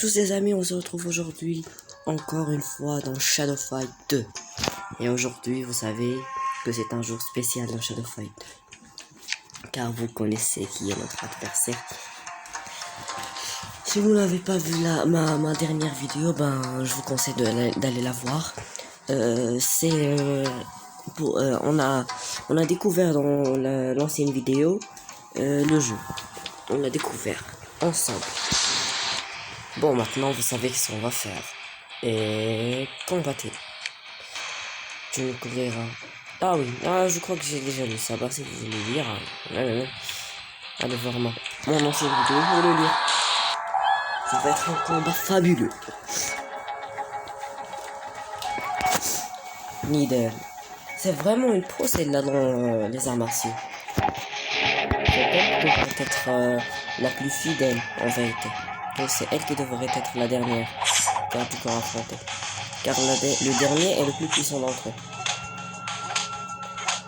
Tous les amis, on se retrouve aujourd'hui encore une fois dans Shadow Fight 2. Et aujourd'hui, vous savez que c'est un jour spécial dans Shadow Fight 2. Car vous connaissez qui est notre adversaire. Si vous n'avez pas vu ma dernière vidéo, ben je vous conseille d'aller la voir. On a découvert dans l'ancienne vidéo le jeu. On l'a découvert ensemble. Bon, maintenant vous savez ce qu'on va faire. Et combattez. Tu me couvriras. Ah oui, je crois que j'ai déjà lu ça. Bah, si vous voulez lire, allez voir mon ancienne vidéo pour le lire. Ça va être un combat fabuleux. Nidel. C'est vraiment une pro celle-là dans les arts martiaux. C'est elle qui devrait être la plus fidèle en vérité. Donc c'est elle qui devrait être la dernière car du corps affronté. Car le dernier est le plus puissant d'entre eux.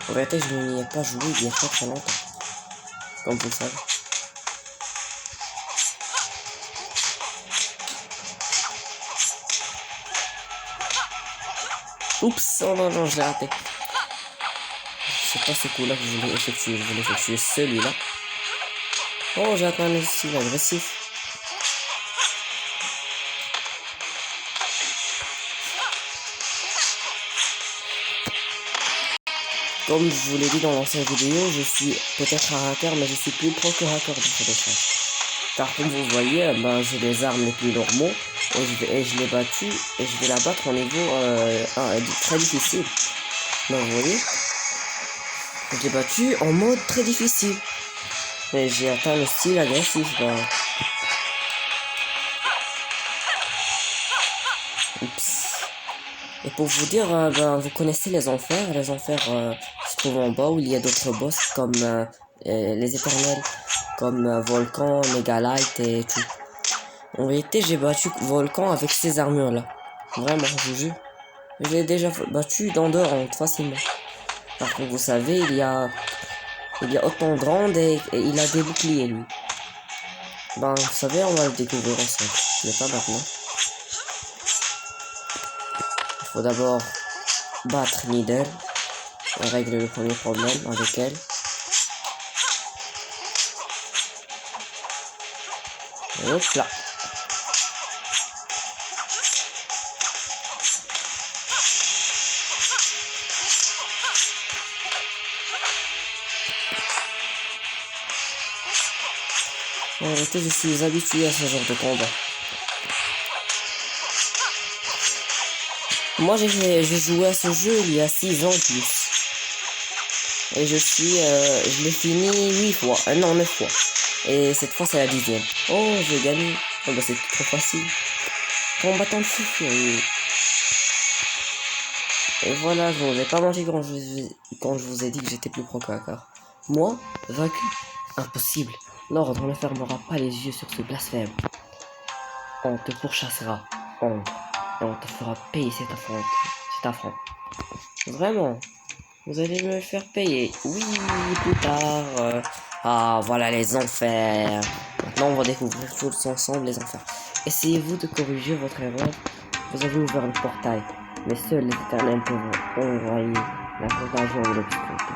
En vérité, je n'y ai pas joué il y a très longtemps. Comme vous le savez. Oups, oh non, je l'ai raté. C'est pas ce coup-là que je voulais effectuer. Je voulais effectuer celui-là. Oh, j'ai atteint le style agressif. Comme je vous l'ai dit dans l'ancienne vidéo, je suis peut-être un hacker, mais je suis plus pro que hacker dans cette échelle. Car comme vous voyez, j'ai les armes les plus normaux et je l'ai battu et je vais la battre au niveau très difficile. Donc vous voyez, je l'ai battu en mode très difficile. Et j'ai atteint le style agressif. Oups. Et pour vous dire, vous connaissez les enfers. Les enfers se trouvent en bas où il y a d'autres boss comme les éternels, comme Volcan, Megalite et tout. En réalité, j'ai battu Volcan avec ces armures là. Vraiment, je vous jure. Je l'ai déjà battu dans 2 rounds facilement. Par contre, vous savez, il y a autant de rounds et il a des boucliers lui. Vous savez, on va le découvrir ensemble. Mais pas maintenant. Il faut d'abord battre Nidel. On règle le premier problème avec elle. Et hop là. En réalité, je suis habitué à ce genre de combat. Moi, j'ai joué à ce jeu il y a 6 ans plus. Et je l'ai fini 8 fois. Non, 9 fois. Et cette fois, c'est la 10e. Oh, j'ai gagné. Oh, c'est trop facile. Combattant de fou furieux. Et voilà, je vous ai pas menti quand je vous ai dit que j'étais plus pro que hacker. Moi, vaincu. Impossible. L'ordre ne fermera pas les yeux sur ce blasphème. On te pourchassera, et on te fera payer cet affront. Vraiment, vous allez me faire payer. Oui, plus tard. Voilà les enfers. Maintenant, on va découvrir tous ensemble les enfers. Essayez-vous de corriger votre erreur. Vous avez ouvert le portail, mais seuls les éternels peuvent envoyer la contagion de l'obscurité.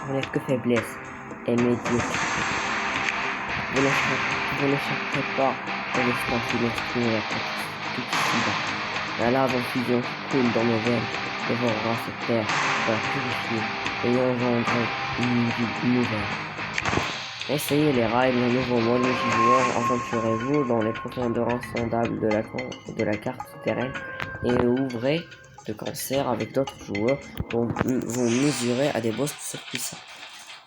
Vous n'êtes que faiblesse et médiocrité. Vous n'échapperez pas au destin qui m'exprime tout ici-bas. La lave en fusion coule dans nos veines, dévorera cette terre pour la purifier et engendrer une vie nouvelle. Essayez les rails, le nouveau mode multijoueur, aventurez-vous dans les profondeurs insondables de la carte souterraine et ouvrez de concert avec d'autres joueurs pour vous mesurer à des boss surpuissants.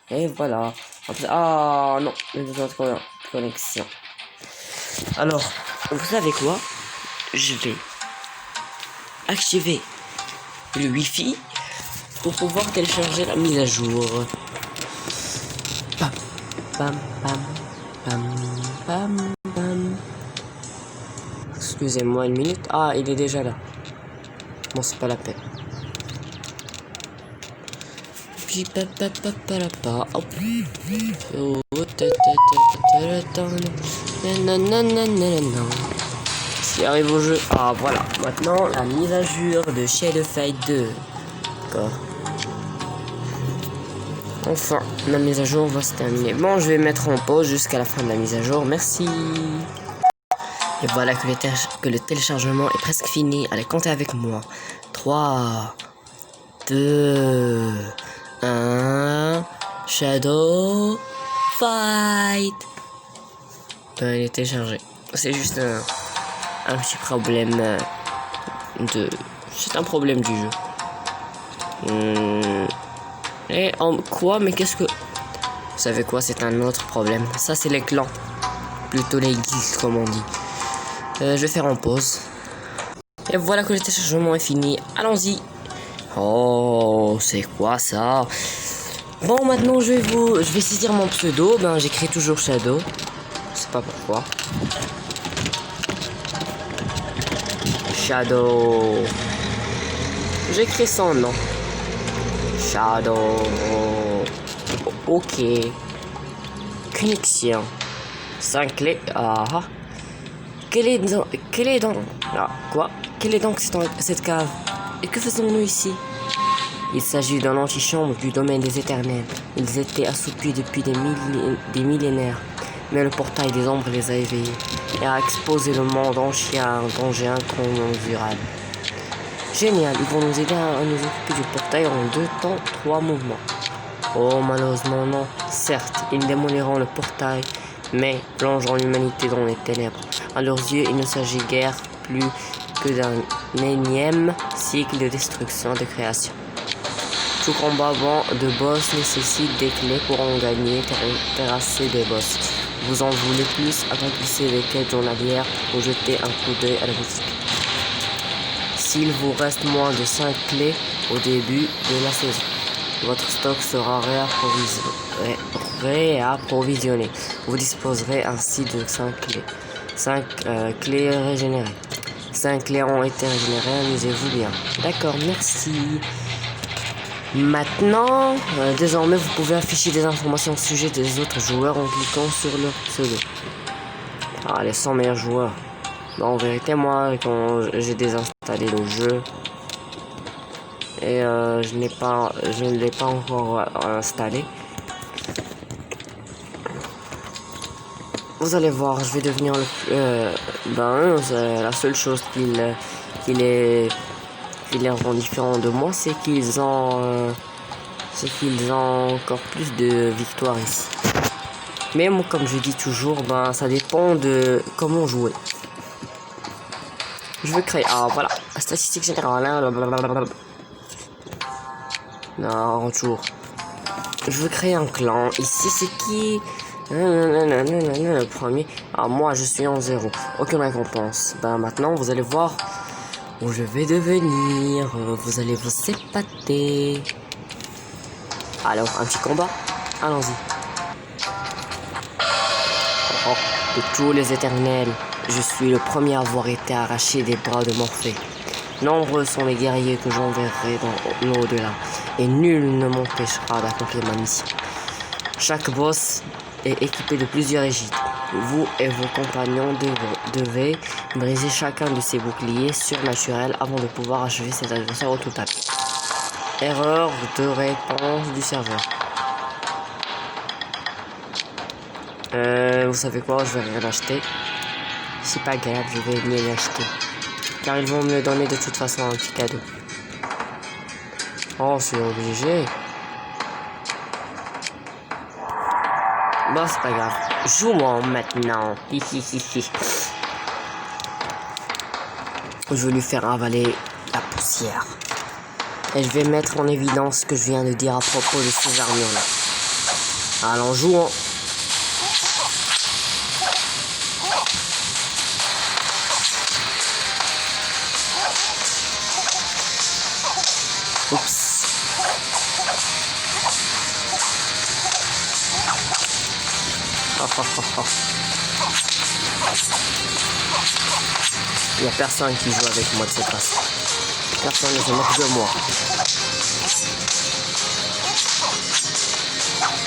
Et voilà. Ah non, j'ai besoin de connexion. Alors, vous savez quoi? Je vais activer le Wi-Fi pour pouvoir télécharger la mise à jour. Pam, pam, pam, pam, pam, pam. Excusez-moi une minute. Ah, il est déjà là. Bon, c'est pas la peine. qui arrive au jeu. Ah voilà, maintenant la mise à jour de Shadow Fight 2. D'accord. Enfin, la mise à jour va se terminer. Bon, je vais mettre en pause jusqu'à la fin de la mise à jour. Merci. Et voilà que le téléchargement est presque fini. Allez, comptez avec moi. 3, 2, 1, Shadow Fight. Il est téléchargé. C'est juste un petit problème C'est un problème du jeu. Et en quoi? Mais qu'est-ce que... Vous savez quoi? C'est un autre problème. Ça, c'est les clans. Plutôt les guildes, comme on dit. Je vais faire en pause. Et voilà que le téléchargement est fini. Allons-y. Oh, c'est quoi ça? Bon, maintenant, je vais saisir mon pseudo. Ben, j'écris toujours Shadow. Je sais pas pourquoi. Shadow. J'écris son nom. Shadow. Ok. Connexion. 5 clés. Ah. Quelle est donc... Ah, quoi? Quelle est donc cette cave? Et que faisons-nous ici? Il s'agit d'un antichambre du domaine des éternels. Ils étaient assoupis depuis des millénaires. Mais le portail des ombres les a éveillés et a exposé le monde entier à un danger incommensurable. Génial, ils vont nous aider à nous occuper du portail en 2 temps, 3 mouvements. Oh, malheureusement non. Certes, ils démoliront le portail, mais plongeront l'humanité dans les ténèbres. À leurs yeux, il ne s'agit guère plus que d'un énième cycle de destruction de création. Tout combat de boss nécessite des clés pour en gagner, terrasser des boss. Vous en voulez plus? Accomplissez les quêtes journalières ou jetez un coup d'œil à la boutique. S'il vous reste moins de 5 clés au début de la saison, votre stock sera réapprovisionné. Vous disposerez ainsi de 5 clés. 5 clés régénérées. 5 clés ont été régénérées, amusez-vous bien. D'accord, merci. Maintenant, désormais, vous pouvez afficher des informations au sujet des autres joueurs en cliquant sur leur pseudo. Ah, les 100 meilleurs joueurs. Bon, en vérité, moi, quand j'ai désinstallé le jeu et je ne l'ai pas encore installé. Vous allez voir, je vais devenir la seule chose qui les rend différents de moi, c'est qu'ils ont encore plus de victoires ici. Mais moi, comme je dis toujours, ça dépend de comment jouer. Je veux créer... Ah, voilà. Statistique générale. Non, toujours. Je veux créer un clan. Ici, c'est qui? Le premier. Ah, moi, je suis en 0. Aucune récompense. Maintenant, vous allez voir où je vais devenir. Vous allez vous épater. Alors, un petit combat. Allons-y. Oh, de tous les éternels, je suis le premier à avoir été arraché des bras de Morphée. Nombreux sont les guerriers que j'enverrai dans l'au-delà, et nul ne m'empêchera d'accomplir ma mission. Chaque boss est équipé de plusieurs égides. Vous et vos compagnons devez briser chacun de ces boucliers surnaturels avant de pouvoir achever cet adversaire au total. Erreur de réponse du serveur. Vous savez quoi, je vais rien acheter. C'est pas grave, je vais venir l'acheter. Car ils vont me le donner de toute façon un petit cadeau. Oh, c'est obligé. Bon, c'est pas grave. Jouons maintenant. Je vais lui faire avaler la poussière. Et je vais mettre en évidence ce que je viens de dire à propos de ces armures-là. Allons, jouons. Oups. Il n'y a personne qui joue avec moi de cette façon. Personne ne se moque de moi.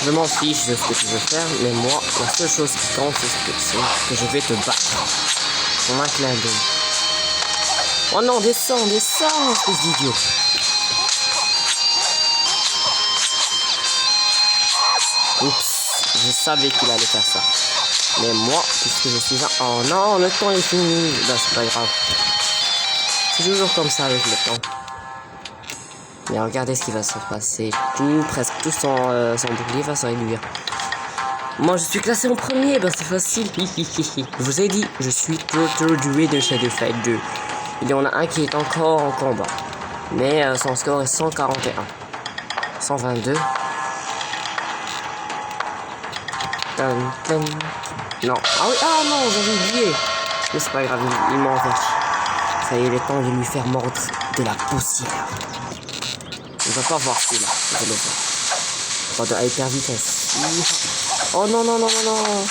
Je m'en fiche de ce que tu veux faire, mais moi, la seule chose qui compte, c'est que je vais te battre. En un clin d'œil. Oh non, descends, descends, espèce d'idiot. Oups, je savais qu'il allait faire ça. Mais moi, puisque je suis un... Oh non, le temps est fini. Bah, c'est pas grave. C'est toujours comme ça avec le temps. Mais regardez ce qui va se passer. Presque tout son bouclier va se réduire. Moi, je suis classé en premier. Bah, c'est facile. Je vous ai dit, je suis Turtle du de Shadow Fight 2. Il y en a un qui est encore en combat. Mais son score est 141. 122. Non. Ah oui, ah non, j'avais oublié. Mais c'est pas grave, il m'a averti. Ça y est, il est temps de lui faire mordre de la poussière. Il va pas voir celui-là, je vais le voir. Pas de hyper vitesse. Oh non, non, non, non, non.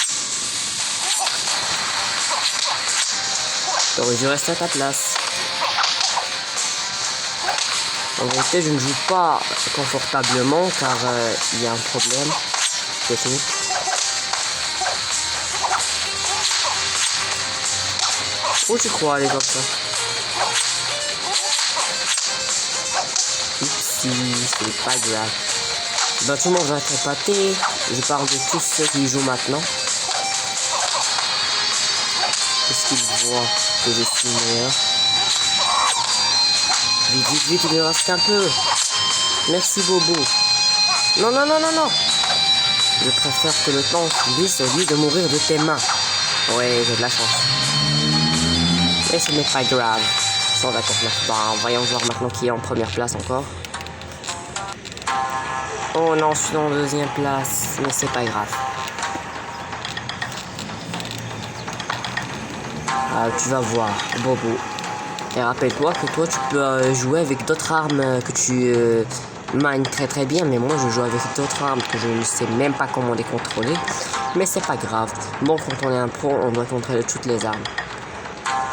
T'aurais dû rester à ta place. En vérité, je ne joue pas confortablement car il y a un problème technique. Où tu crois aller comme ça? Oupsie, c'est pas grave. Bah tout le monde va être épaté. Je parle de tous ceux qui jouent maintenant. Est-ce qu'ils voient que je suis meilleur? Vite, vite, vite, il me reste un peu. Merci Bobo. Non, non, non, non, non. Je préfère que le temps glisse au lieu de mourir de tes mains. Ouais, j'ai de la chance. Et ce n'est pas grave. 129. Bah, voyons voir maintenant qui est en première place encore. Oh non, je suis en deuxième place. Mais c'est pas grave. Ah, tu vas voir, Bobo. Et rappelle-toi que toi, tu peux jouer avec d'autres armes que tu mines très très bien. Mais moi, je joue avec d'autres armes que je ne sais même pas comment les contrôler. Mais c'est pas grave. Bon, quand on est un pro, on doit contrôler toutes les armes.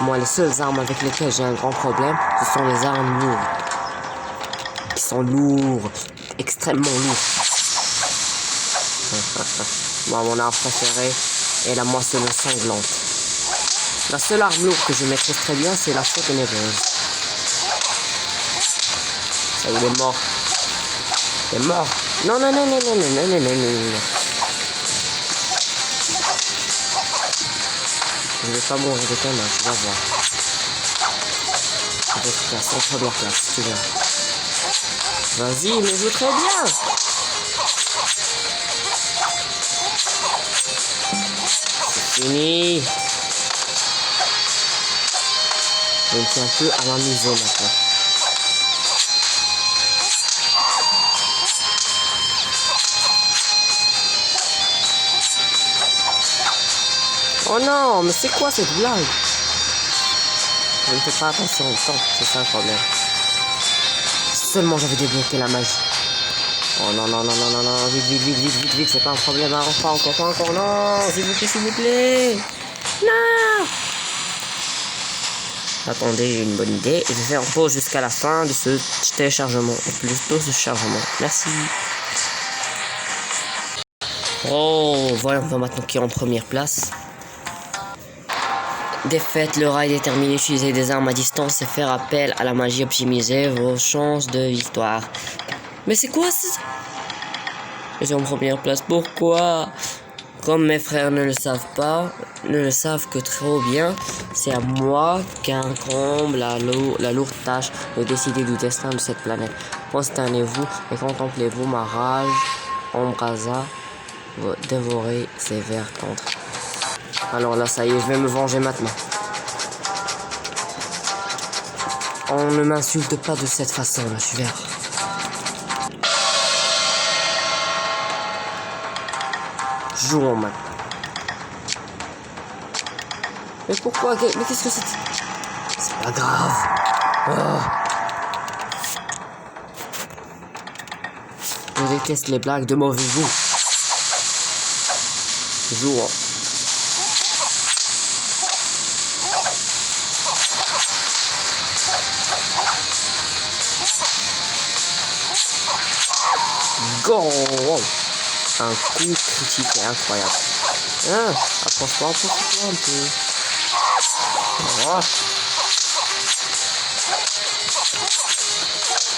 Moi, les seules armes avec lesquelles j'ai un grand problème, ce sont les armes lourdes. Qui sont lourdes, extrêmement lourdes. Moi, mon arme préférée est la moissonneuse sanglante. La seule arme lourde que je maîtrise très bien, c'est la faute ténébreuse. Ça, il est mort. Il est mort. Non, non, non, non, non, non, non, non, non, non. Je vais pas mourir de ta main, tu vas voir. Je vais te placer en première place, tu viens. Vas-y, mais joue très bien. C'est fini. Je me tiens un peu à m'amuser maintenant. Oh non, mais c'est quoi cette blague? Je ne fais pas attention au temps, c'est ça le problème. Seulement j'avais débloqué la magie. Oh non, non, non, non, non, non, vite, vite, vite, vite, vite, vite, c'est pas un problème, hein, pas encore, non, s'il vous plaît, s'il vous plaît. Non. Attendez, j'ai une bonne idée. Je vais faire pause jusqu'à la fin de ce téléchargement, ou plutôt ce chargement. Merci. Oh, voilà, on va maintenant qui est en première place. Défaite, le rail déterminé, utiliser des armes à distance et faire appel à la magie, optimiser vos chances de victoire. Mais c'est quoi ça? Je suis en première place, pourquoi? Comme mes frères ne le savent pas, ne le savent que trop bien, c'est à moi qu'incombe la lourde tâche de décider du destin de cette planète. Prosternez-vous et contemplez-vous ma rage, embrasa, dévorer ces vers contre. Alors là, ça y est, je vais me venger maintenant. On ne m'insulte pas de cette façon-là, tu verras. Jouons maintenant. Mais pourquoi? Mais qu'est-ce que c'est? C'est pas grave. Oh. Je déteste les blagues de mauvais goût. Jouons. Go! Un coup critique incroyable. Ah, approche-toi un peu. Oh.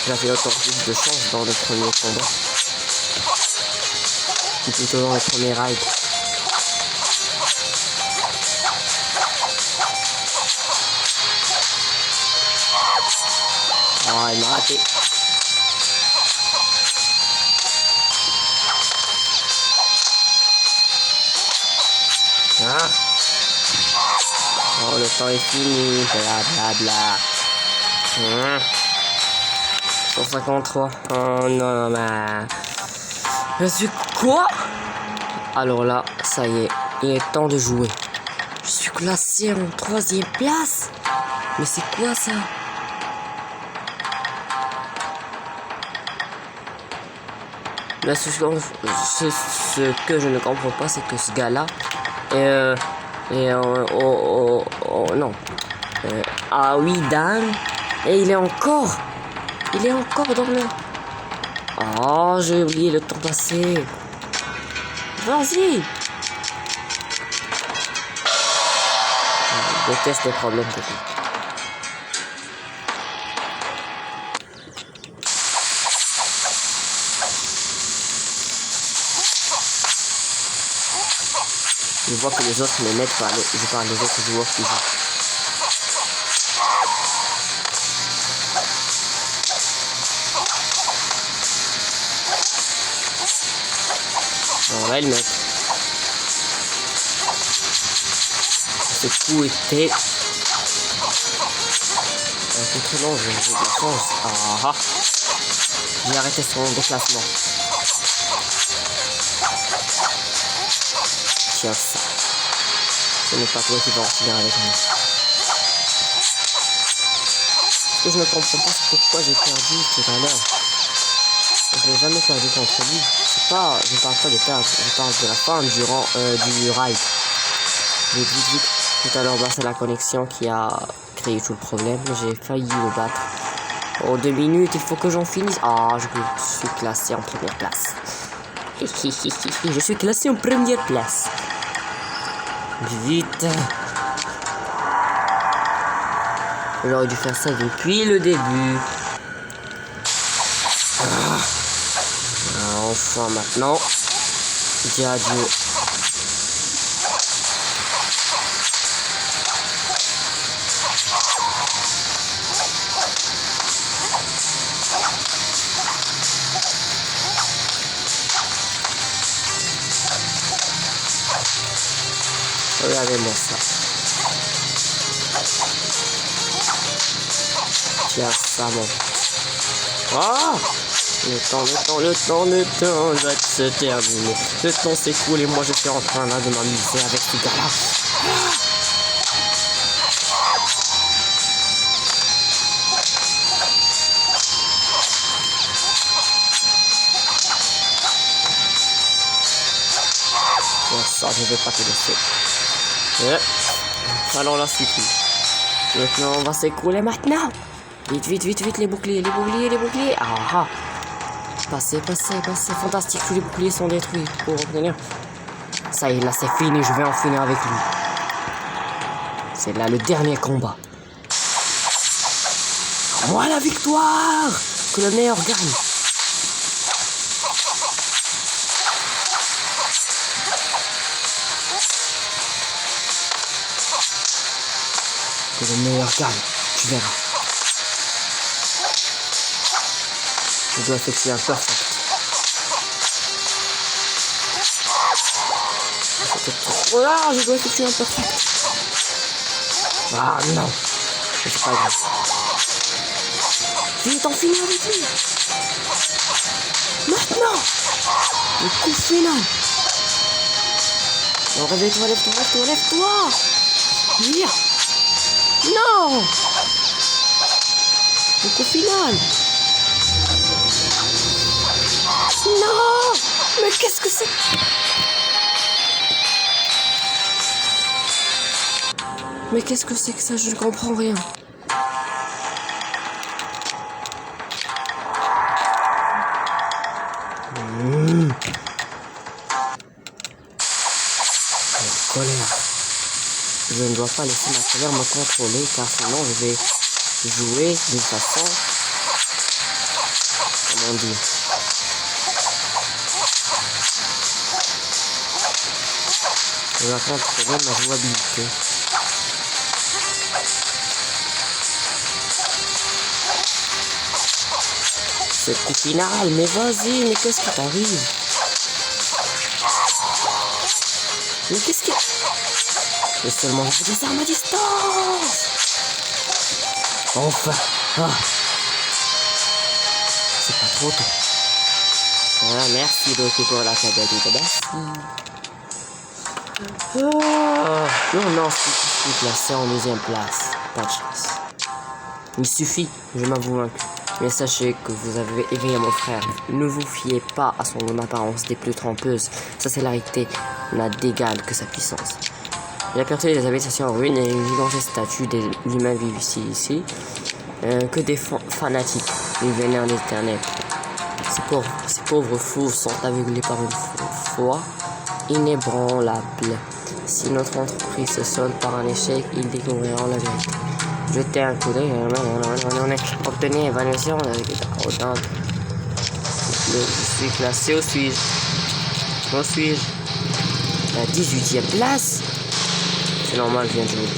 J'avais autant plus de chance dans le premier combat. Ou plutôt dans le premier ride. Oh, il m'a raté. Ah. Oh, le temps est fini. Blablabla. 153. Oh non, mais... Je suis quoi? Alors là, ça y est. Il est temps de jouer. Je suis classé en 3e place. Mais c'est quoi ça? Là, ce que je ne comprends pas, c'est que ce gars-là non. Ah oui, Dan. Et il est encore dans le... Oh, j'ai oublié le temps passé. Vas-y. Je déteste les problèmes techniques. Je vois que les autres me mettent par je parle des autres joueurs qui jouent. Bon là ils mettent. Ce coup était... c'est très long, j'ai de la chance. Ah ah. J'ai arrêté son déplacement. Tiens ça. Ce n'est pas toi qui vas en finir avec moi. Ce que je ne comprends pas, c'est pourquoi j'ai perdu tout à l'heure. Je n'ai jamais perdu contre lui. Je parle pas de perdre, je parle de la fin du ride. Vite. Tout à l'heure, c'est la connexion qui a créé tout le problème. J'ai failli le battre. Oh, 2 minutes, il faut que j'en finisse. Ah, je suis classé en première place. Je suis classé en première place. Vite. J'aurais dû faire ça depuis le début. Enfin maintenant, dis adieu. Regardez-moi ça. Tiens ça mon. Ah! Le temps va se terminer. Le temps s'écoule et moi je suis en train là de m'amuser avec ce gars-là. Bon, ça, je vais pas te laisser. Alors là, c'est tout. Maintenant, on va s'écrouler maintenant. Vite, les boucliers. Ah. Passez. Fantastique, tous les boucliers sont détruits. Pour obtenir. Ça y est, là, c'est fini. Je vais en finir avec lui. C'est là le dernier combat. Moi la victoire! Que le meilleur gagne. Que le meilleur gagne. Tu verras. Je dois effectuer un perfect. Ah, je dois effectuer un perfect. Ah non. C'est pas grave. Vite, en finir avec lui. Maintenant. Le coup final. Non, réveille-toi, lève-toi. Viens. Non. Le coup final. Non. Mais qu'est-ce que c'est? Mais qu'est-ce que c'est que ça? Je ne comprends rien. La colère. Je ne dois pas laisser ma colère me contrôler car sinon je vais jouer d'une façon, comment dire, on va contrôler ma jouabilité. C'est le coup final, mais vas-y, mais qu'est-ce qui t'arrive? Mais qu'est-ce qui... Mais seulement je des armes à distance. Enfin. Ah. C'est pas trop tôt. Ah, merci Doki pour la cadeau. Merci. Ah. Non, je suis classé en 2e place. Pas de chance. Il suffit, je m'avoue vaincu. Mais sachez que vous avez éveillé mon frère. Ne vous fiez pas à son apparence des plus trompeuses. Sa célérité n'a d'égal que sa puissance. Il a perdu des habitations en ruine et une gigantesque statue d'humains vivent ici. Que des fanatiques, du vénère d'éternel. Ces pauvres fous sont aveuglés par une foi inébranlable. Si notre entreprise se solde par un échec, ils découvriront la vérité. Jetez un coup d'œil, obtenir évaluation. Je suis classé, où suis-je? La 18e place. C'est normal, je viens de jouer.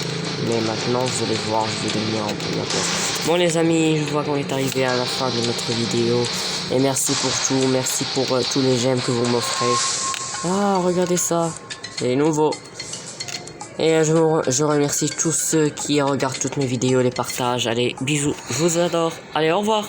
Mais maintenant, vous allez voir, je vais devenir en première place. Bon les amis, je vois qu'on est arrivé à la fin de notre vidéo. Et merci pour tout, merci pour tous les j'aime que vous m'offrez. Ah, regardez ça, c'est nouveau. Et je remercie tous ceux qui regardent toutes mes vidéos, les partagent. Allez, bisous, je vous adore. Allez, au revoir.